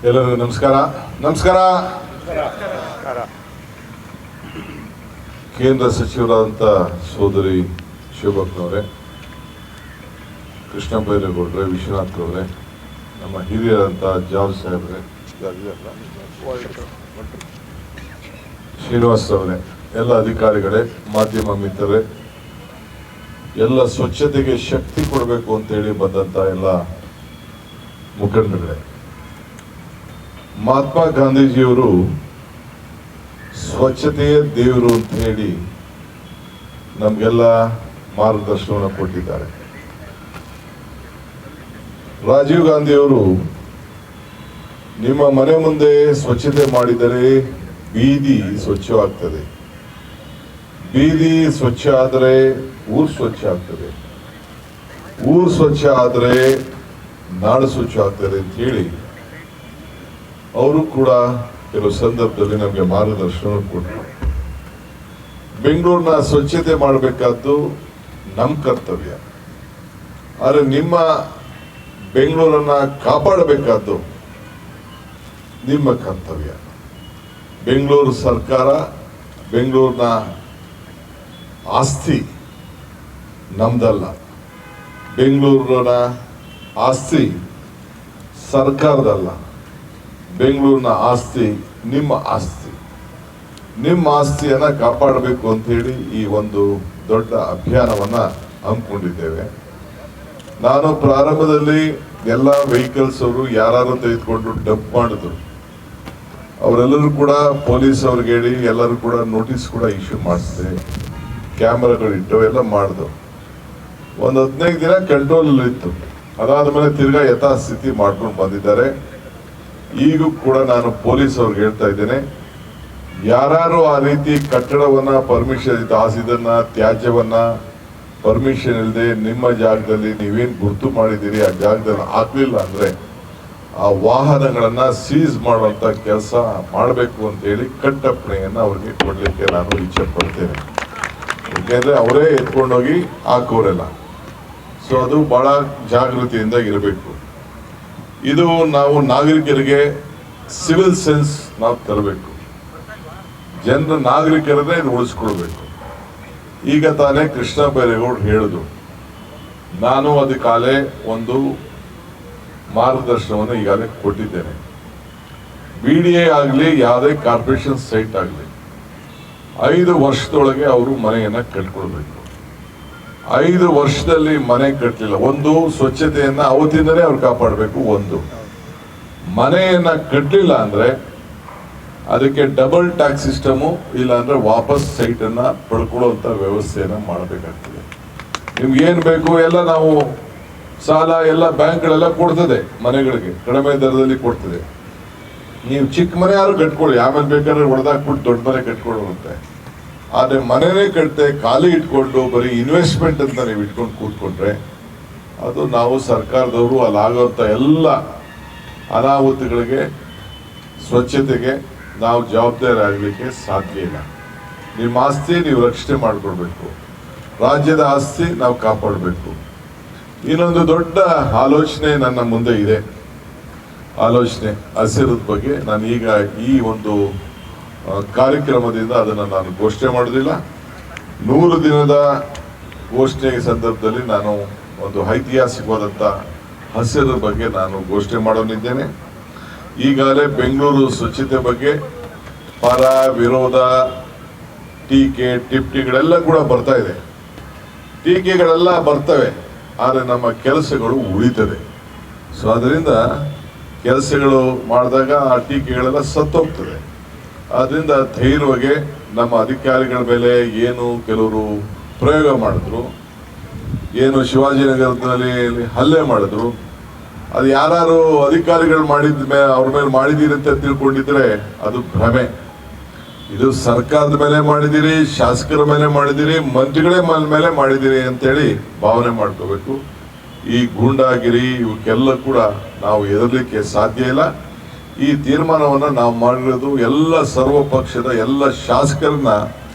ಎಲ್ಲರಿಗೂ ನಮಸ್ಕಾರ. ನಮಸ್ಕಾರ. ಕೇಂದ್ರ ಸಚಿವರಾದಂಥ ಸೋದರಿ ಶಿವಭಕ್ತನವರೇ, ಕೃಷ್ಣ ಬೈರೇಗೌಡರೆ, ವಿಶ್ವನಾಥ್ರವರೇ, ನಮ್ಮ ಹಿರಿಯರಂಥ ಜಾರ್ಜ್ ಸಾಹೇಬ್ರೆ, ಶ್ರೀನಿವಾಸರವರೇ, ಎಲ್ಲ ಅಧಿಕಾರಿಗಳೇ, ಮಾಧ್ಯಮ ಮಿತ್ರರೇ, ಎಲ್ಲ ಸ್ವಚ್ಛತೆಗೆ ಶಕ್ತಿ ಕೊಡಬೇಕು ಅಂತೇಳಿ ಬಂದಂಥ ಎಲ್ಲ ಮುಖಂಡರುಗಳೇ, ಮಹಾತ್ಮ ಗಾಂಧೀಜಿಯವರು ಸ್ವಚ್ಛತೆಯೇ ದೇವರು ಅಂತ ಹೇಳಿ ನಮಗೆಲ್ಲ ಮಾರ್ಗದರ್ಶನವನ್ನು ಕೊಟ್ಟಿದ್ದಾರೆ. ರಾಜೀವ್ ಗಾಂಧಿಯವರು ನಿಮ್ಮ ಮನೆ ಮುಂದೆ ಸ್ವಚ್ಛತೆ ಮಾಡಿದರೆ ಬೀದಿ ಸ್ವಚ್ಛವಾಗ್ತದೆ, ಬೀದಿ ಸ್ವಚ್ಛ ಆದರೆ ಊರು ಸ್ವಚ್ಛ ಆಗ್ತದೆ, ಊರು ಸ್ವಚ್ಛ ಆದರೆ ನಾಡು ಸ್ವಚ್ಛ ಆಗ್ತದೆ ಅಂತ ಹೇಳಿ ಅವರು ಕೂಡ ಕೆಲವು ಸಂದರ್ಭದಲ್ಲಿ ನಮಗೆ ಮಾರ್ಗದರ್ಶನ ಕೊಟ್ಟರು. ಬೆಂಗಳೂರಿನ ಸ್ವಚ್ಛತೆ ಮಾಡಬೇಕಾದ್ದು ನಮ್ಮ ಕರ್ತವ್ಯ, ಆದರೆ ನಿಮ್ಮ ಬೆಂಗಳೂರನ್ನ ಕಾಪಾಡಬೇಕಾದ್ದು ನಿಮ್ಮ ಕರ್ತವ್ಯ. ಬೆಂಗಳೂರು ಸರ್ಕಾರ, ಬೆಂಗಳೂರಿನ ಆಸ್ತಿ ನಮ್ದಲ್ಲ, ಬೆಂಗಳೂರಿನ ಆಸ್ತಿ ಸರ್ಕಾರದಲ್ಲ, ಬೆಂಗಳೂರಿನ ಆಸ್ತಿ ನಿಮ್ಮ ಆಸ್ತಿ. ನಿಮ್ಮ ಆಸ್ತಿಯನ್ನ ಕಾಪಾಡಬೇಕು ಅಂತ ಹೇಳಿ ಈ ಒಂದು ದೊಡ್ಡ ಅಭಿಯಾನವನ್ನ ಹಮ್ಮಿಕೊಂಡಿದ್ದೇವೆ. ನಾನು ಪ್ರಾರಂಭದಲ್ಲಿ ಎಲ್ಲ ವೆಹಿಕಲ್ಸ್ ಅವರು ಯಾರು ತೆಗೆದುಕೊಂಡು ಡಂಪ್ ಮಾಡಿದ್ರು, ಅವರೆಲ್ಲರೂ ಕೂಡ ಪೊಲೀಸ್ ಅವ್ರಿಗೆ ಹೇಳಿ ಎಲ್ಲರೂ ಕೂಡ ನೋಟಿಸ್ ಕೂಡ ಇಶ್ಯೂ ಮಾಡಿಸಿದೆ, ಕ್ಯಾಮ್ರಾಗಳಿಟ್ಟು ಎಲ್ಲ ಮಾಡಿದ್ರು. ಒಂದು 15 ದಿನ ಕಂಟ್ರೋಲ್ ಇತ್ತು. ಅದಾದ ಮೇಲೆ ತಿರ್ಗಾ ಯಥಾಸ್ಥಿತಿ ಮಾಡ್ಕೊಂಡು ಬಂದಿದ್ದಾರೆ. ಈಗೂ ಕೂಡ ನಾನು ಪೊಲೀಸ್ ಅವ್ರಿಗೆ ಹೇಳ್ತಾ ಇದ್ದೇನೆ, ಯಾರು ಆ ರೀತಿ ಕಟ್ಟಡವನ್ನ ಪರ್ಮಿಷನ್ ಇದನ್ನ ತ್ಯಾಜ್ಯವನ್ನ ಪರ್ಮಿಷನ್ ಇಲ್ಲದೆ ನಿಮ್ಮ ಜಾಗದಲ್ಲಿ ನೀವೇನ್ ಗುರ್ತು ಮಾಡಿದ್ದೀರಿ ಆ ಜಾಗದಲ್ಲಿ ಹಾಕ್ಲಿಲ್ಲ ಅಂದ್ರೆ ಆ ವಾಹನಗಳನ್ನ ಸೀಸ್ ಮಾಡುವಂತ ಕೆಲಸ ಮಾಡಬೇಕು ಅಂತ ಹೇಳಿ ಕಟ್ಟಪ್ಪಣೆಯನ್ನ ಅವ್ರಿಗೆ ಕೊಡ್ಲಿಕ್ಕೆ ನಾನು ಇಚ್ಛೆ ಪಡ್ತೇನೆ. ಯಾಕೆಂದ್ರೆ ಅವರೇ ಎತ್ಕೊಂಡೋಗಿ ಹಾಕೋರೆಲ್ಲ. ಸೊ ಅದು ಬಹಳ ಜಾಗೃತಿಯಿಂದ ಇರಬೇಕು. ಇದು ನಾವು ನಾಗರಿಕರಿಗೆ ಸಿವಿಲ್ ಸೆನ್ಸ್ ನಾವು ತರಬೇಕು, ಜನರ ನಾಗರಿಕರನ್ನೇ ಉಳಿಸ್ಕೊಳ್ಬೇಕು. ಈಗ ತಾನೇ ಕೃಷ್ಣ ಬೈರೇಗೌಡರು ಹೇಳಿದ್ರು, ನಾನು ಅದಕ್ಕಾಲೆ ಒಂದು ಮಾರ್ಗದರ್ಶನವನ್ನು ಈಗಾಗಲೇ ಕೊಟ್ಟಿದ್ದೇನೆ. BDA ಆಗಲಿ ಯಾವುದೇ ಕಾರ್ಪೊರೇಷನ್ ಸೈಟ್ ಆಗಲಿ 5 ವರ್ಷದೊಳಗೆ ಅವರು ಮನೆಯನ್ನ ಕಟ್ಕೊಳ್ಬೇಕು. 5 ವರ್ಷದಲ್ಲಿ ಮನೆ ಕಟ್ಟಲಿಲ್ಲ, ಒಂದು ಸ್ವಚ್ಛತೆಯನ್ನ ಅವತ್ತಿಂದಲೇ ಅವ್ರು ಕಾಪಾಡಬೇಕು. ಒಂದು ಮನೆಯನ್ನ ಕಟ್ಟಲಿಲ್ಲ ಅಂದ್ರೆ ಅದಕ್ಕೆ ಡಬಲ್ ಟ್ಯಾಕ್ಸ್ ಸಿಸ್ಟಮು, ಇಲ್ಲ ಅಂದ್ರೆ ವಾಪಸ್ ಸೈಟ್ ಅನ್ನ ಪಡ್ಕೊಳ್ಳುವಂತ ವ್ಯವಸ್ಥೆಯನ್ನ ಮಾಡಬೇಕಾಗ್ತದೆ. ನಿಮ್ಗೆ ಏನ್ ಬೇಕು ಎಲ್ಲ ನಾವು ಸಾಲ ಎಲ್ಲ ಬ್ಯಾಂಕ್ಗಳೆಲ್ಲ ಕೊಡ್ತದೆ, ಮನೆಗಳಿಗೆ ಕಡಿಮೆ ದರದಲ್ಲಿ ಕೊಡ್ತದೆ. ನೀವು ಚಿಕ್ಕ ಮನೆ ಯಾರು ಕಟ್ಕೊಳ್ಳಿ, ಆಮೇಲೆ ಬೇಕಾದ್ರೆ ಹೊಡೆದಾಕ್ಬಿಟ್ಟು ದೊಡ್ಡ ಮನೆ ಕಟ್ಕೊಳ್ಳುವಂತೆ. ಆದ್ರೆ ಮನೆನೇ ಕಟ್ತೆ ಖಾಲಿ ಇಟ್ಕೊಂಡು ಬರೀ ಇನ್ವೆಸ್ಟ್ಮೆಂಟ್ ಅಂತ ನೀವು ಇಟ್ಕೊಂಡು ಕೂತ್ಕೊಂಡ್ರೆ ಅದು ನಾವು ಸರ್ಕಾರದವರು ಅಲ್ಲಾಗುವಂತ ಎಲ್ಲ ಅನಾಹುತಗಳಿಗೆ ಸ್ವಚ್ಛತೆಗೆ ನಾವು ಜವಾಬ್ದಾರಿ ಆಗಲಿಕ್ಕೆ ಸಾಧ್ಯ ಇಲ್ಲ. ನಿಮ್ಮ ಆಸ್ತಿ ನೀವು ರಕ್ಷಣೆ ಮಾಡಿಕೊಡ್ಬೇಕು, ರಾಜ್ಯದ ಆಸ್ತಿ ನಾವು ಕಾಪಾಡಬೇಕು. ಇನ್ನೊಂದು ದೊಡ್ಡ ಆಲೋಚನೆ ನನ್ನ ಮುಂದೆ ಇದೆ. ಆಲೋಚನೆ ಹಸಿರದ ಬಗ್ಗೆ ನಾನು ಈಗ ಈ ಒಂದು ಕಾರ್ಯಕ್ರಮದಿಂದ ಅದನ್ನು ನಾನು ಘೋಷಣೆ ಮಾಡೋದಿಲ್ಲ. 100 ದಿನದ ಘೋಷಣೆ ಸಂದರ್ಭದಲ್ಲಿ ನಾನು ಒಂದು ಐತಿಹಾಸಿಕವಾದಂಥ ಹಸಿರ ಬಗ್ಗೆ ನಾನು ಘೋಷಣೆ ಮಾಡೋನಿದ್ದೇನೆ. ಈಗಾಗಲೇ ಬೆಂಗಳೂರು ಸ್ವಚ್ಛತೆ ಬಗ್ಗೆ ಪರ ವಿರೋಧ ಟೀಕೆ ಟಿಪ್ಪಣಿಗಳೆಲ್ಲ ಕೂಡ ಬರ್ತಾ ಇದೆ. ಟೀಕೆಗಳೆಲ್ಲ ಬರ್ತವೆ, ಆದರೆ ನಮ್ಮ ಕೆಲಸಗಳು ಉಳಿತದೆ. ಸೊ ಅದರಿಂದ ಕೆಲಸಗಳು ಮಾಡಿದಾಗ ಆ ಟೀಕೆಗಳೆಲ್ಲ ಸತ್ತೋಗ್ತದೆ. ಆದ್ರಿಂದ ಧೈರ್ಯವಾಗಿ ನಮ್ಮ ಅಧಿಕಾರಿಗಳ ಮೇಲೆ ಏನು ಕೆಲವರು ಪ್ರಯೋಗ ಮಾಡಿದ್ರು, ಏನು ಶಿವಾಜಿನಗರದಲ್ಲಿ ಹಲ್ಲೆ ಮಾಡಿದ್ರು, ಅದು ಯಾರು ಅಧಿಕಾರಿಗಳು ಮಾಡಿದ ಮೇಲೆ ಅವ್ರ ಮೇಲೆ ಮಾಡಿದೀರಿ ಅಂತ ತಿಳ್ಕೊಂಡಿದ್ರೆ ಅದು ಭ್ರಮೆ. ಇದು ಸರ್ಕಾರದ ಮೇಲೆ ಮಾಡಿದಿರಿ, ಶಾಸಕರ ಮೇಲೆ ಮಾಡಿದಿರಿ, ಮಂತ್ರಿಗಳೇ ಮೇಲೆ ಮಾಡಿದಿರಿ ಅಂತೇಳಿ ಭಾವನೆ ಮಾಡ್ಕೋಬೇಕು. ಈ ಗೂಂಡಾಗಿರಿ ಇವಕ್ಕೆಲ್ಲ ಕೂಡ ನಾವು ಎದುರಲಿಕ್ಕೆ ಸಾಧ್ಯ ಇಲ್ಲ. ಈ ತೀರ್ಮಾನವನ್ನು ನಾವು ಮಾಡಿರೋದು ಎಲ್ಲ ಸರ್ವ ಪಕ್ಷದ ಎಲ್ಲ ಶಾಸಕರನ್ನ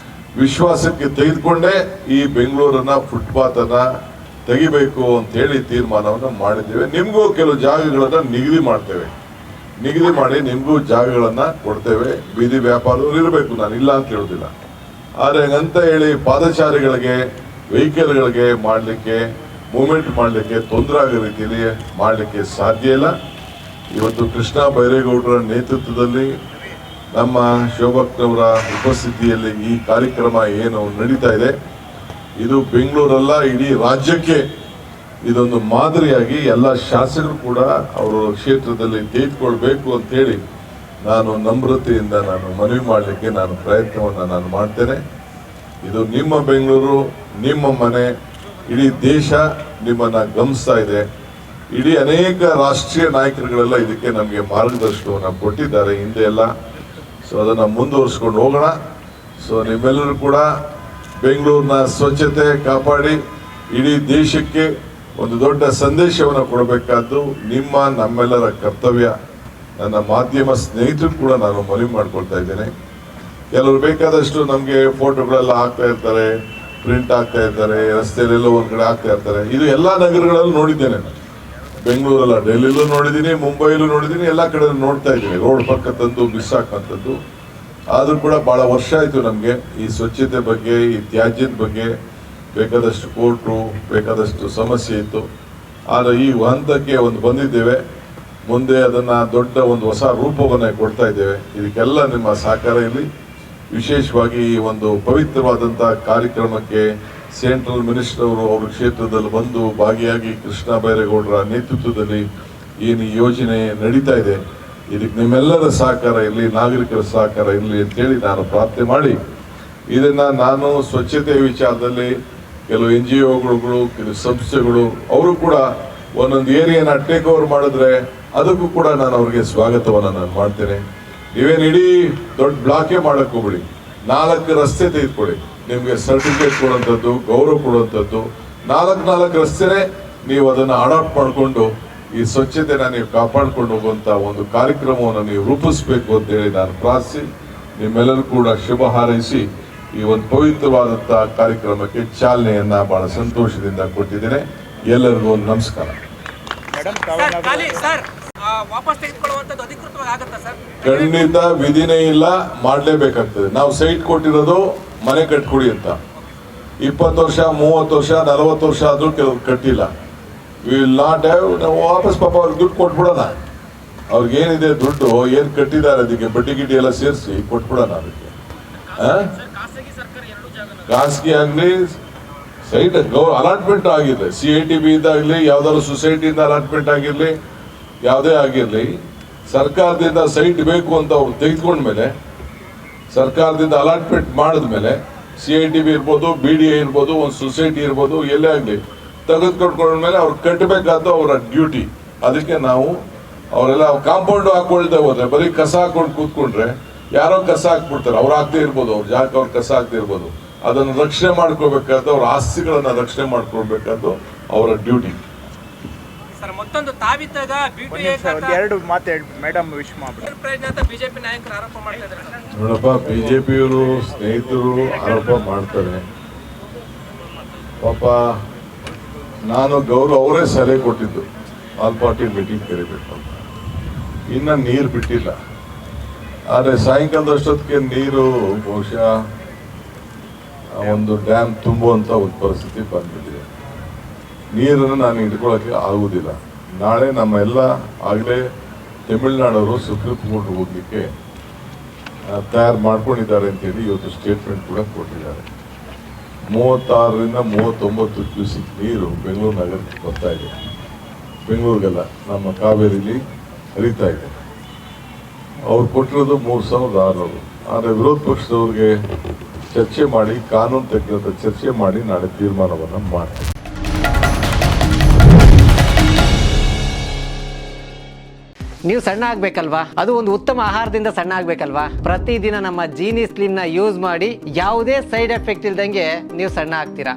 ವಿಶ್ವಾಸಕ್ಕೆ ತೆಗೆದುಕೊಂಡೇ ಈ ಬೆಂಗಳೂರನ್ನ ಫುಟ್ಪಾತ್ ಅನ್ನ ತೆಗಿಬೇಕು ಅಂತ ಹೇಳಿ ತೀರ್ಮಾನವನ್ನು ಮಾಡಿದ್ದೇವೆ. ನಿಮಗೂ ಕೆಲವು ಜಾಗಗಳನ್ನ ನಿಗದಿ ಮಾಡ್ತೇವೆ. ನಿಗದಿ ಮಾಡಿ ನಿಮಗೂ ಜಾಗಗಳನ್ನ ಕೊಡ್ತೇವೆ. ಬೀದಿ ವ್ಯಾಪಾರದವ್ರು ಇರಬೇಕು, ನಾನು ಇಲ್ಲ ಅಂತ ಹೇಳೋದಿಲ್ಲ. ಆದರೆ ಹಂಗಂತ ಹೇಳಿ ಪಾದಚಾರಿಗಳಿಗೆ ವೆಹಿಕಲ್ಗಳಿಗೆ ಮಾಡಲಿಕ್ಕೆ ಮೂವ್ಮೆಂಟ್ ಮಾಡಲಿಕ್ಕೆ ತೊಂದರೆ ಆಗೋ ರೀತಿಯಲ್ಲಿ ಮಾಡಲಿಕ್ಕೆ ಸಾಧ್ಯ ಇಲ್ಲ. ಇವತ್ತು ಕೃಷ್ಣ ಬೈರೇಗೌಡರ ನೇತೃತ್ವದಲ್ಲಿ ನಮ್ಮ ಶೋಭಕ್ನವರ ಉಪಸ್ಥಿತಿಯಲ್ಲಿ ಈ ಕಾರ್ಯಕ್ರಮ ಏನು ನಡೀತಾ ಇದೆ, ಇದು ಬೆಂಗಳೂರಲ್ಲ ಇಡೀ ರಾಜ್ಯಕ್ಕೆ ಇದೊಂದು ಮಾದರಿಯಾಗಿ ಎಲ್ಲ ಶಾಸಕರು ಕೂಡ ಅವರ ಕ್ಷೇತ್ರದಲ್ಲಿ ತೆಗೆದುಕೊಳ್ಬೇಕು ಅಂತೇಳಿ ನಾನು ನಮ್ರತೆಯಿಂದ ನಾನು ಮನವಿ ಮಾಡಲಿಕ್ಕೆ ನಾನು ಪ್ರಯತ್ನವನ್ನು ನಾನು ಮಾಡ್ತೇನೆ. ಇದು ನಿಮ್ಮ ಬೆಂಗಳೂರು, ನಿಮ್ಮ ಮನೆ, ಇಡೀ ದೇಶ ನಿಮ್ಮನ್ನು ಗಮನಿಸ್ತಾ ಇದೆ. ಇಡೀ ಅನೇಕ ರಾಷ್ಟ್ರೀಯ ನಾಯಕರುಗಳೆಲ್ಲ ಇದಕ್ಕೆ ನಮಗೆ ಮಾರ್ಗದರ್ಶನವನ್ನು ಕೊಟ್ಟಿದ್ದಾರೆ ಹಿಂದೆ ಎಲ್ಲ. ಸೊ ಅದನ್ನು ಮುಂದುವರಿಸ್ಕೊಂಡು ಹೋಗೋಣ. ಸೊ ನಿಮ್ಮೆಲ್ಲರೂ ಕೂಡ ಬೆಂಗಳೂರಿನ ಸ್ವಚ್ಛತೆ ಕಾಪಾಡಿ ಇಡೀ ದೇಶಕ್ಕೆ ಒಂದು ದೊಡ್ಡ ಸಂದೇಶವನ್ನು ಕೊಡಬೇಕಾದ್ದು ನಿಮ್ಮ ನಮ್ಮೆಲ್ಲರ ಕರ್ತವ್ಯ. ನನ್ನ ಮಾಧ್ಯಮ ಸ್ನೇಹಿತರು ಕೂಡ ನಾನು ಮನವಿ ಮಾಡ್ಕೊಳ್ತಾ ಇದ್ದೇನೆ. ಕೆಲವರು ಬೇಕಾದಷ್ಟು ನಮಗೆ ಫೋಟೋಗಳೆಲ್ಲ ಹಾಕ್ತಾ ಇರ್ತಾರೆ, ಪ್ರಿಂಟ್ ಆಗ್ತಾ ಇರ್ತಾರೆ, ರಸ್ತೆಯಲ್ಲೆಲ್ಲ ಒಂದು ಕಡೆ ಹಾಕ್ತಾ ಇರ್ತಾರೆ. ಇದು ಎಲ್ಲ ನಗರಗಳಲ್ಲೂ ನೋಡಿದ್ದೇನೆ ನಾನು. ಬೆಂಗಳೂರಲ್ಲ, ಡೆಲ್ಲಿಲೂ ನೋಡಿದ್ದೀನಿ, ಮುಂಬೈಲೂ ನೋಡಿದ್ದೀನಿ, ಎಲ್ಲ ಕಡೆ ನೋಡ್ತಾ ಇದ್ದೀನಿ. ರೋಡ್ ಪಕ್ಕ ತಂದು ಮಿಸ್ ಹಾಕಂಥದ್ದು. ಆದರೂ ಕೂಡ ಭಾಳ ವರ್ಷ ಆಯಿತು ನಮಗೆ ಈ ಸ್ವಚ್ಛತೆ ಬಗ್ಗೆ, ಈ ತ್ಯಾಜ್ಯದ ಬಗ್ಗೆ ಬೇಕಾದಷ್ಟು ಕೋರ್ಟು, ಬೇಕಾದಷ್ಟು ಸಮಸ್ಯೆ ಇತ್ತು. ಆದರೆ ಈ ಹಂತಕ್ಕೆ ಒಂದು ಬಂದಿದ್ದೇವೆ. ಮುಂದೆ ಅದನ್ನು ದೊಡ್ಡ ಒಂದು ಹೊಸ ರೂಪವನ್ನು ಕೊಡ್ತಾ ಇದ್ದೇವೆ. ಇದಕ್ಕೆಲ್ಲ ನಿಮ್ಮ ಸಹಕಾರ ಇರಲಿ. ವಿಶೇಷವಾಗಿ ಈ ಒಂದು ಪವಿತ್ರವಾದಂಥ ಕಾರ್ಯಕ್ರಮಕ್ಕೆ ಸೆಂಟ್ರಲ್ ಮಿನಿಸ್ಟರ್ ಅವರು ಅವ್ರ ಕ್ಷೇತ್ರದಲ್ಲಿ ಬಂದು ಭಾಗಿಯಾಗಿ ಕೃಷ್ಣ ಬೈರೇಗೌಡರ ನೇತೃತ್ವದಲ್ಲಿ ಏನು ಈ ಯೋಜನೆ ನಡೀತಾ ಇದೆ, ಇದಕ್ಕೆ ನಿಮ್ಮೆಲ್ಲರ ಸಹಕಾರ ಇರಲಿ, ನಾಗರಿಕರ ಸಹಕಾರ ಇರಲಿ ಅಂತೇಳಿ ನಾನು ಪ್ರಾರ್ಥನೆ ಮಾಡಿ, ಇದನ್ನು ನಾನು ಸ್ವಚ್ಛತೆ ವಿಚಾರದಲ್ಲಿ ಕೆಲವು NGOಗಳು, ಕೆಲವು ಸಂಸ್ಥೆಗಳು ಅವರು ಕೂಡ ಒಂದೊಂದು ಏರಿಯಾನ ಟೇಕ್ ಓವರ್ ಮಾಡಿದ್ರೆ ಅದಕ್ಕೂ ಕೂಡ ನಾನು ಅವ್ರಿಗೆ ಸ್ವಾಗತವನ್ನು ನಾನು ಮಾಡ್ತೇನೆ. ನೀವೇನು ಇಡೀ ದೊಡ್ಡ ಬ್ಲಾಕೇ ಮಾಡಕ್ಕೆ ಹೋಗ್ಬಿಡಿ, 4 ರಸ್ತೆ ತೆಗೆದುಕೊಳ್ಳಿ. ನಿಮಗೆ ಸರ್ಟಿಫಿಕೇಟ್ ಕೊಡುವಂಥದ್ದು, ಗೌರವ ಕೊಡುವಂಥದ್ದು, 4 ರಸ್ತೆನೇ ನೀವು ಅದನ್ನು ಅಡಾಪ್ಟ್ ಮಾಡಿಕೊಂಡು ಈ ಸ್ವಚ್ಛತೆನ ನೀವು ಕಾಪಾಡ್ಕೊಂಡು ಹೋಗುವಂಥ ಒಂದು ಕಾರ್ಯಕ್ರಮವನ್ನು ನೀವು ರೂಪಿಸಬೇಕು ಅಂತೇಳಿ ನಾನು ಪ್ರಾರ್ಥಿಸಿ ನಿಮ್ಮೆಲ್ಲರೂ ಕೂಡ ಶುಭ ಹಾರೈಸಿ ಈ ಒಂದು ಪವಿತ್ರವಾದಂಥ ಕಾರ್ಯಕ್ರಮಕ್ಕೆ ಚಾಲನೆಯನ್ನ ಬಹಳ ಸಂತೋಷದಿಂದ ಕೊಟ್ಟಿದ್ದೇನೆ. ಎಲ್ಲರಿಗೂ ಒಂದು ನಮಸ್ಕಾರ. ಖಂಡಿತ ವಿಧಿನೇ ಇಲ್ಲ, ಮಾಡಲೇಬೇಕಾಗ್ತದೆ. ನಾವು ಸೈಟ್ ಕೊಟ್ಟಿರೋದು ಮನೆ ಕಟ್ಕೊಡಿ ಅಂತ. 20 ವರ್ಷ, 30 ವರ್ಷ, 40 ವರ್ಷ ಆದ್ರೂ ಕೆಲವ್ರು ಕಟ್ಟಿಲ್ಲ. ವಿಲ್ ನಾಟ್ ಹ್ಯಾವ್, ನಾವು ವಾಪಸ್ ಪಾಪ ಅವ್ರಿಗೆ ದುಡ್ಡು ಕೊಟ್ಬಿಡೋಣ. ಅವ್ರಿಗೆ ಏನಿದೆ ದುಡ್ಡು, ಏನು ಕಟ್ಟಿದ್ದಾರೆ ಅದಕ್ಕೆ ಬಡ್ಡಿ ಗಿಡ್ಡಿ ಎಲ್ಲ ಸೇರಿಸಿ ಕೊಟ್ಬಿಡೋಣ. ಅದಕ್ಕೆ ಖಾಸಗಿ ಆಗಲಿ, ಸೈಟ್ ಅಲಾಟ್ಮೆಂಟ್ ಆಗಿರಲಿ, CITB ಇದಾಗಲಿ, ಯಾವ್ದಾದ್ರು ಸೊಸೈಟಿಯಿಂದ ಅಲಾಟ್ಮೆಂಟ್ ಆಗಿರಲಿ, ಯಾವುದೇ ಆಗಿರಲಿ, ಸರ್ಕಾರದಿಂದ ಸೈಟ್ ಬೇಕು ಅಂತ ಅವ್ರು ತೆಗೆದುಕೊಂಡ್ಮೇಲೆ, ಸರ್ಕಾರದಿಂದ ಅಲಾಟ್ಮೆಂಟ್ ಮಾಡಿದ್ಮೇಲೆ CITB ಇರ್ಬೋದು, BDA ಇರ್ಬೋದು, ಒಂದು ಸೊಸೈಟಿ ಇರ್ಬೋದು, ಎಲ್ಲೇ ಆಗಲಿ ತೆಗೆದುಕೊಂಡ್ಕೊಂಡ್ಮೇಲೆ ಅವ್ರು ಕಟ್ಟಬೇಕಾದ ಅವರ ಡ್ಯೂಟಿ. ಅದಕ್ಕೆ ನಾವು ಅವರೆಲ್ಲ ಕಾಂಪೌಂಡ್ ಹಾಕೊಳ್ತಾ ಹೋದ್ರೆ, ಬರೀ ಕಸ ಹಾಕೊಂಡು ಕೂತ್ಕೊಂಡ್ರೆ ಯಾರೋ ಕಸ ಹಾಕ್ಬಿಡ್ತಾರೆ. ಅವ್ರು ಹಾಕ್ದೇ ಇರ್ಬೋದು, ಅವ್ರ ಜಾಗಕ್ಕೆ ಅವ್ರು ಕಸ ಹಾಕ್ದೇ ಇರ್ಬೋದು. ಅದನ್ನು ರಕ್ಷಣೆ ಮಾಡ್ಕೋಬೇಕಾದ್ದು, ಅವ್ರ ಆಸ್ತಿಗಳನ್ನ ರಕ್ಷಣೆ ಮಾಡ್ಕೊಳ್ಬೇಕಾದ್ದು ಅವರ ಡ್ಯೂಟಿ. ಮತ್ತೊಂದು ತಾವಿದ್ದಾಗ ಬಿಜೆಪಿ ನಾಯಕರು ಆರೋಪ ಮಾಡ್ತಾ ಇದ್ದಾರೆ. ನೋಡಪ್ಪ, ಬಿಜೆಪಿಯವರು ಸ್ನೇಹಿತರು ಆರೋಪ ಮಾಡ್ತಾರೆ. ಪಾಪ ನಾನು ಗೌರವ ಅವರೇ ಸಲಹೆ ಕೊಟ್ಟಿದ್ದು ಆಲ್ ಪಾರ್ಟಿ ಮೀಟಿಂಗ್ ಕರಿಬೇಕು ಅಂತ. ಇನ್ನು ನೀರು ಬಿಟ್ಟಿಲ್ಲ. ಆದರೆ ಸಾಯಂಕಾಲದಷ್ಟೊತ್ತಿಗೆ ನೀರು ಬಹುಶಃ ಒಂದು ಡ್ಯಾಮ್ ತುಂಬುವಂಥ ಒಂದು ಪರಿಸ್ಥಿತಿ ಬಂದ್ಬಿಟ್ಟಿದೆ. ನೀರನ್ನು ನಾನು ಹಿಡ್ಕೊಳ್ಳೋಕ್ಕೆ ಆಗುವುದಿಲ್ಲ. ನಾಳೆ ನಮ್ಮ ಎಲ್ಲ ಆಗಲೇ ತಮಿಳುನಾಡವರು ಸುಪ್ರೀಂ ಕೋರ್ಟ್ ಹೋಗಲಿಕ್ಕೆ ತಯಾರು ಮಾಡ್ಕೊಂಡಿದ್ದಾರೆ ಅಂತೇಳಿ ಇವತ್ತು ಸ್ಟೇಟ್ಮೆಂಟ್ ಕೂಡ ಕೊಟ್ಟಿದ್ದಾರೆ. 36ರಿಂದ 39 ಕ್ಯೂಸಿಕ್ ನೀರು ಬೆಂಗಳೂರು ನಗರಕ್ಕೆ ಬರ್ತಾ ಇದೆ. ಬೆಂಗಳೂರಿಗೆಲ್ಲ ನಮ್ಮ ಕಾವೇರಿಲಿ ಹರಿತಾ ಇದೆ. ಅವ್ರು ಕೊಟ್ಟಿರೋದು 3600. ಆದರೆ ವಿರೋಧ ಪಕ್ಷದವ್ರಿಗೆ ಚರ್ಚೆ ಮಾಡಿ, ಕಾನೂನು ತಜ್ಞರ ಚರ್ಚೆ ಮಾಡಿ ನಾಳೆ ತೀರ್ಮಾನವನ್ನು ಮಾಡ್ತಾರೆ. ನೀವು ಸಣ್ಣ ಆಗ್ಬೇಕಲ್ವಾ? ಅದು ಒಂದು ಉತ್ತಮ ಆಹಾರದಿಂದ ಸಣ್ಣ ಆಗ್ಬೇಕಲ್ವಾ? ಪ್ರತಿದಿನ ನಮ್ಮ ಜೀನಿ ಸ್ಲಿಮ್ನ ಯೂಸ್ ಮಾಡಿ ಯಾವುದೇ ಸೈಡ್ ಎಫೆಕ್ಟ್ ಇಲ್ದಂಗೆ ನೀವು ಸಣ್ಣ ಆಗ್ತೀರಾ.